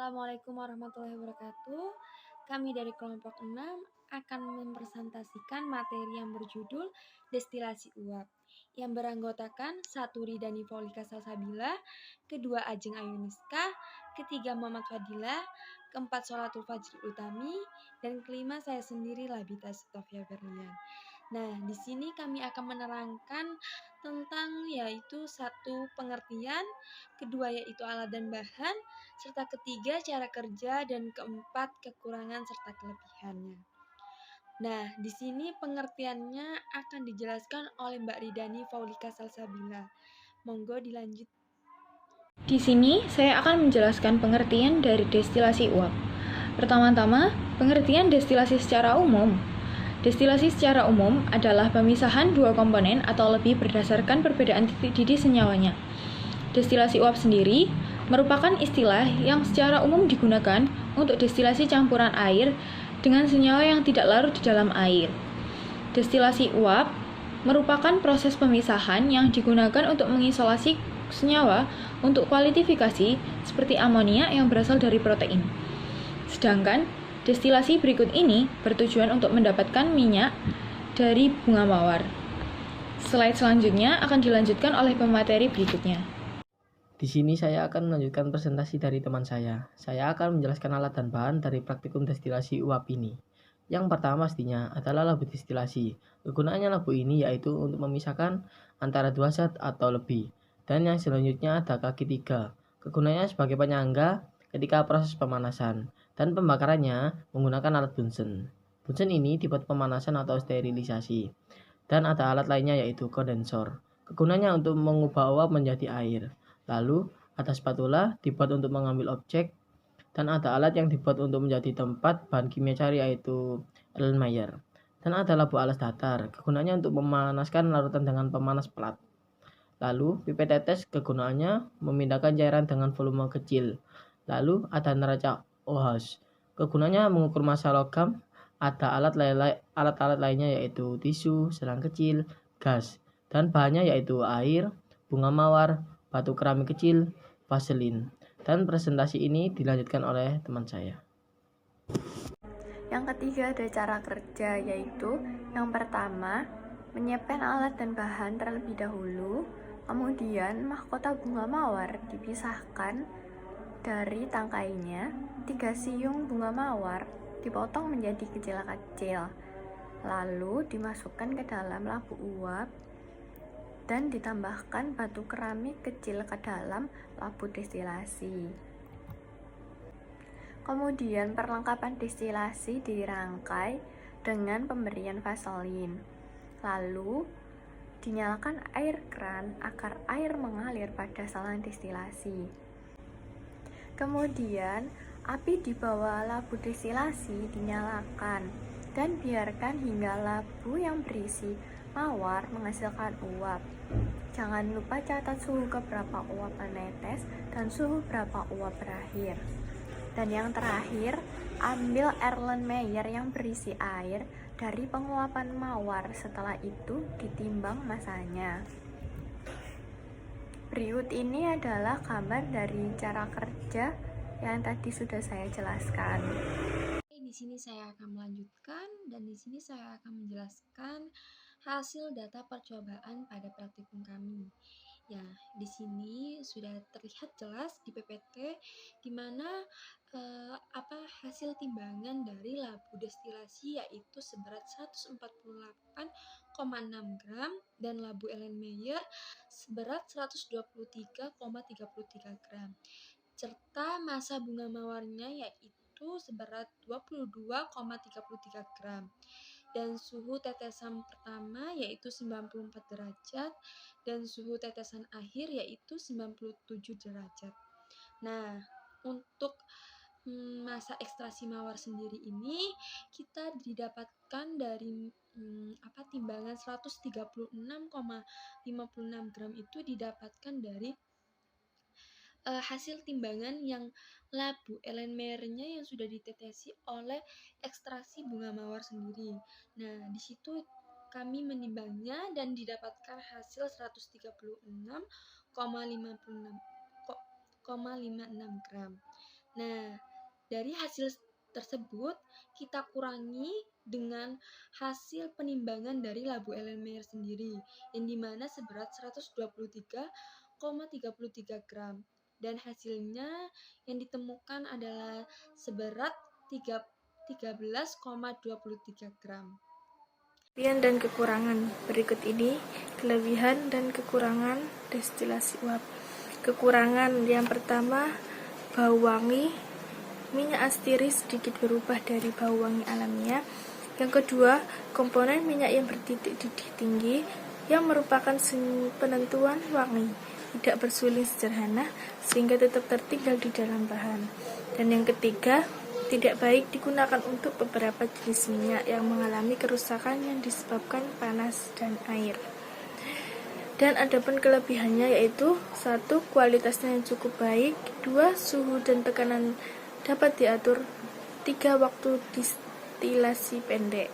Assalamualaikum warahmatullahi wabarakatuh. Kami dari kelompok 6 akan mempresentasikan materi yang berjudul destilasi uap yang beranggotakan 1 Rida Nifolika Salsabila, kedua Ajeng Ayuniska, ketiga Muhammad Fadilah, keempat Sholatul Fajri Utami, dan kelima saya sendiri Labita Sofia Berlian. Nah, di sini kami akan menerangkan tentang yaitu satu pengertian, kedua yaitu alat dan bahan, serta ketiga cara kerja, dan keempat kekurangan serta kelebihannya. Nah, di sini pengertiannya akan dijelaskan oleh Mbak Ridani Faulika Salsabila. Monggo dilanjut. Di sini saya akan menjelaskan pengertian dari destilasi uap. Pertama-tama, pengertian destilasi secara umum. Destilasi secara umum adalah pemisahan dua komponen atau lebih berdasarkan perbedaan titik didih senyawanya. Destilasi uap sendiri merupakan istilah yang secara umum digunakan untuk destilasi campuran air dengan senyawa yang tidak larut di dalam air. Destilasi uap merupakan proses pemisahan yang digunakan untuk mengisolasi senyawa untuk kualifikasi seperti amonia yang berasal dari protein. Sedangkan destilasi berikut ini bertujuan untuk mendapatkan minyak dari bunga mawar. Slide selanjutnya akan dilanjutkan oleh pemateri berikutnya. Di sini saya akan melanjutkan presentasi dari teman saya. Saya akan menjelaskan alat dan bahan dari praktikum destilasi uap ini. Yang pertama pastinya adalah labu destilasi. Kegunaannya labu ini yaitu untuk memisahkan antara dua zat atau lebih. Dan yang selanjutnya ada kaki 3. Kegunaannya sebagai penyangga ketika proses pemanasan. Dan pembakarannya menggunakan alat Bunsen. Bunsen ini dibuat pemanasan atau sterilisasi. Dan ada alat lainnya yaitu kondensor. Kegunaannya untuk mengubah uap menjadi air. Lalu ada spatula dibuat untuk mengambil objek, dan ada alat yang dibuat untuk menjadi tempat bahan kimia cair yaitu Erlenmeyer. Dan ada labu alas datar, kegunaannya untuk memanaskan larutan dengan pemanas pelat. Lalu pipet tetes kegunaannya memindahkan cairan dengan volume kecil. Lalu ada neraca OH, kegunaannya mengukur massa logam. Ada alat-alat lainnya yaitu tisu, selang kecil, gas, dan bahannya yaitu air, bunga mawar, batu keramik kecil, vaselin. Dan presentasi ini dilanjutkan oleh teman saya. Yang ketiga ada cara kerja, yaitu yang pertama menyiapkan alat dan bahan terlebih dahulu. Kemudian mahkota bunga mawar dipisahkan dari tangkainya. 3 siung bunga mawar dipotong menjadi kecil-kecil, lalu dimasukkan ke dalam labu uap dan ditambahkan batu keramik kecil ke dalam labu destilasi. Kemudian perlengkapan destilasi dirangkai dengan pemberian vaselin. Lalu dinyalakan air keran agar air mengalir pada saluran destilasi. Kemudian api di bawah labu destilasi dinyalakan dan biarkan hingga labu yang berisi mawar menghasilkan uap. Jangan lupa catat suhu keberapa uap menetes dan suhu berapa uap berakhir. Dan yang terakhir, ambil Erlenmeyer yang berisi air dari penguapan mawar. Setelah itu ditimbang masanya. Berikut ini adalah gambar dari cara kerja yang tadi sudah saya jelaskan. Di sini saya akan melanjutkan, dan di sini saya akan menjelaskan hasil data percobaan pada praktikum kami. Ya, di sini sudah terlihat jelas di PPT di mana hasil timbangan dari labu destilasi yaitu seberat 148,6 gram dan labu Erlenmeyer seberat 123,33 gram, serta massa bunga mawarnya yaitu seberat 22,33 gram, dan suhu tetesan pertama yaitu 94 derajat dan suhu tetesan akhir yaitu 97 derajat. Nah, untuk masa ekstraksi mawar sendiri ini kita didapatkan dari timbangan 136,56 gram itu didapatkan dari hasil timbangan yang labu Erlenmeyer-nya yang sudah ditetesi oleh ekstraksi bunga mawar sendiri. Nah, di situ kami menimbangnya dan didapatkan hasil 136,56 gram. Nah, Dari hasil tersebut, kita kurangi dengan hasil penimbangan dari labu Erlenmeyer sendiri, yang dimana seberat 123,33 gram. Dan hasilnya yang ditemukan adalah seberat 13,23 gram. Kelebihan dan kekurangan. Berikut ini kelebihan dan kekurangan destilasi uap. Kekurangan yang pertama, bau wangi. Minyak astiris sedikit berubah dari bau wangi alamiah. Yang kedua, komponen minyak yang bertitik didih tinggi yang merupakan penentuan wangi, tidak bersuling sederhana sehingga tetap tertinggal di dalam bahan. Dan yang ketiga, tidak baik digunakan untuk beberapa jenis minyak yang mengalami kerusakan yang disebabkan panas dan air. Dan adapun kelebihannya yaitu 1. Kualitasnya yang cukup baik, 2. Suhu dan tekanan dapat diatur, 3. Waktu distilasi pendek.